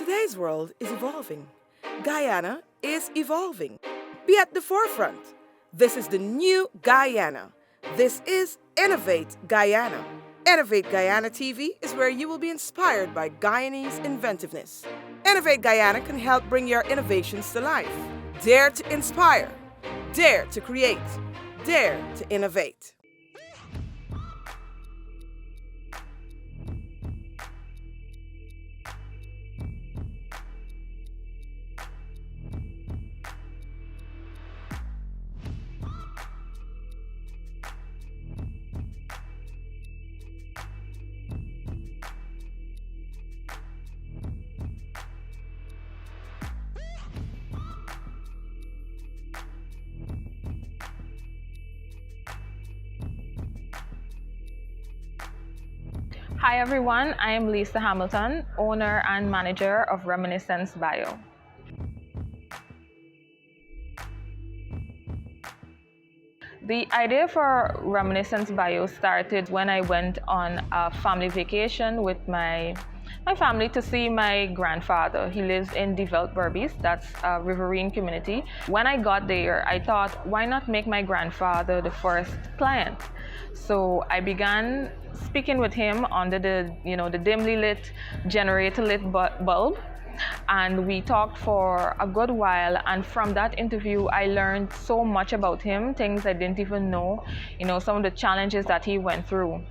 Today's world is evolving. Guyana is evolving. Be at the forefront. This is the new Guyana. This is Innovate Guyana. Innovate Guyana TV is where you will be inspired by Guyanese inventiveness. Innovate Guyana can help bring your innovations to life. Dare to inspire. Dare to create. Dare to innovate. Hi everyone, I am Lisa Hamilton, owner and manager of Reminiscence Bio. The idea for Reminiscence Bio started when I went on a family vacation with my family to see my grandfather. He lives in Developed Berbice, that's a riverine community. When I got there, I thought, why not make my grandfather the first client? So I began speaking with him under the dimly lit, generator lit bulb. And we talked for a good while, and from that interview I learned so much about him, things I didn't even know, some of the challenges that he went through.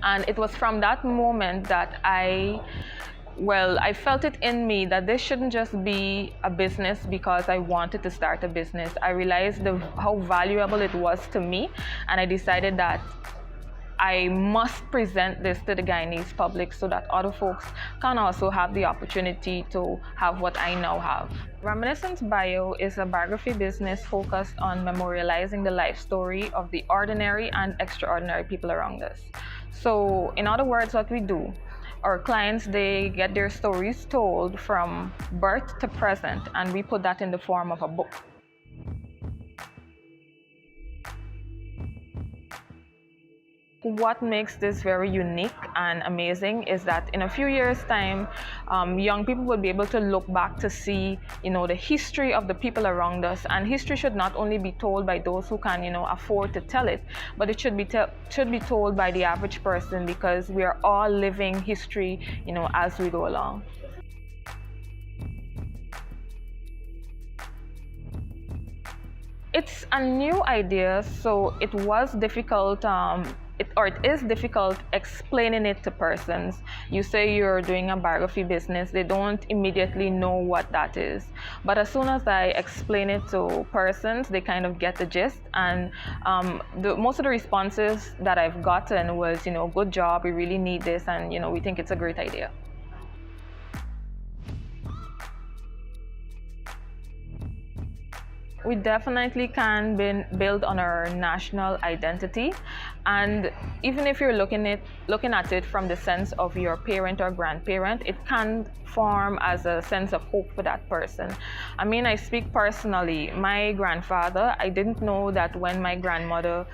And it was from that moment that I felt it in me that this shouldn't just be a business because I wanted to start a business. I realized how valuable it was to me, and I decided that I must present this to the Guyanese public so that other folks can also have the opportunity to have what I now have. Reminiscence Bio is a biography business focused on memorializing the life story of the ordinary and extraordinary people around us. So, in other words, what we do, our clients, they get their stories told from birth to present, and we put that in the form of a book. What makes this very unique and amazing is that in a few years' time, young people will be able to look back to see, the history of the people around us. And history should not only be told by those who can, afford to tell it, but it should be told by the average person, because we are all living history, as we go along. It's a new idea, so it was difficult. It is difficult explaining it to persons. You say you're doing a biography business, they don't immediately know what that is. But as soon as I explain it to persons, they kind of get the gist. And most of the responses that I've gotten was, good job, we really need this, and we think it's a great idea. We definitely can build on our national identity, and even if you're looking at it from the sense of your parent or grandparent, it can form as a sense of hope for that person. I mean, I speak personally. My grandfather, I didn't know that when my grandmother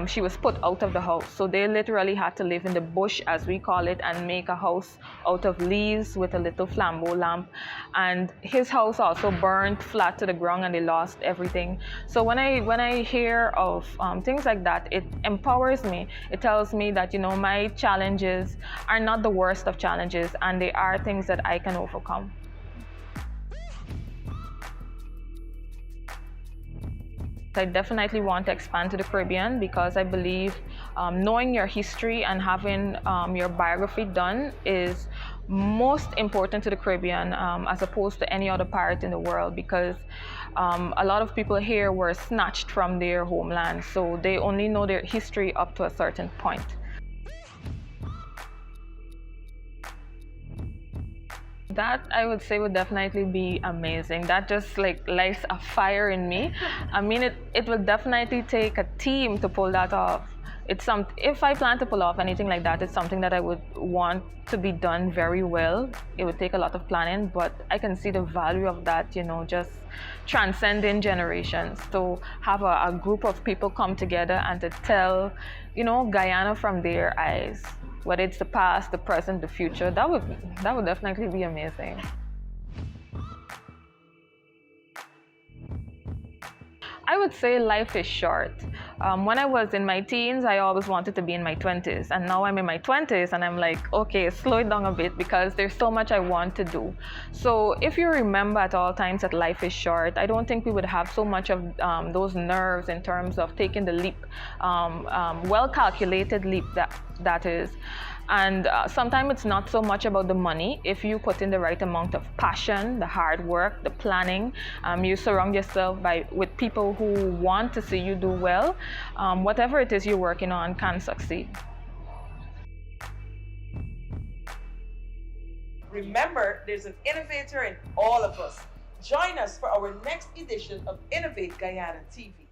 she was put out of the house. So they literally had to live in the bush, as we call it, and make a house out of leaves with a little flambeau lamp. And his house also burned flat to the ground, and they lost everything. So when I hear of things like that, it empowers me. It tells me that, my challenges are not the worst of challenges, and they are things that I can overcome. I definitely want to expand to the Caribbean, because I believe knowing your history and having your biography done is most important to the Caribbean as opposed to any other part in the world, because a lot of people here were snatched from their homeland, so they only know their history up to a certain point. That, I would say, would definitely be amazing. That just lights a fire in me. I mean, it will definitely take a team to pull that off. If I plan to pull off anything like that, it's something that I would want to be done very well. It would take a lot of planning, but I can see the value of that, just transcending generations. To have a group of people come together and to tell, Guyana from their eyes whether it's the past, the present, the future. That would definitely be amazing. I would say life is short. When I was in my teens, I always wanted to be in my 20s. And now I'm in my 20s and I'm like, okay, slow it down a bit because there's so much I want to do. So if you remember at all times that life is short, I don't think we would have so much of those nerves in terms of taking the leap, well-calculated leap that is. And sometimes it's not so much about the money. If you put in the right amount of passion, the hard work, the planning, you surround yourself with people who want to see you do well, whatever it is you're working on can succeed. Remember, there's an innovator in all of us. Join us for our next edition of Innovate Guyana TV.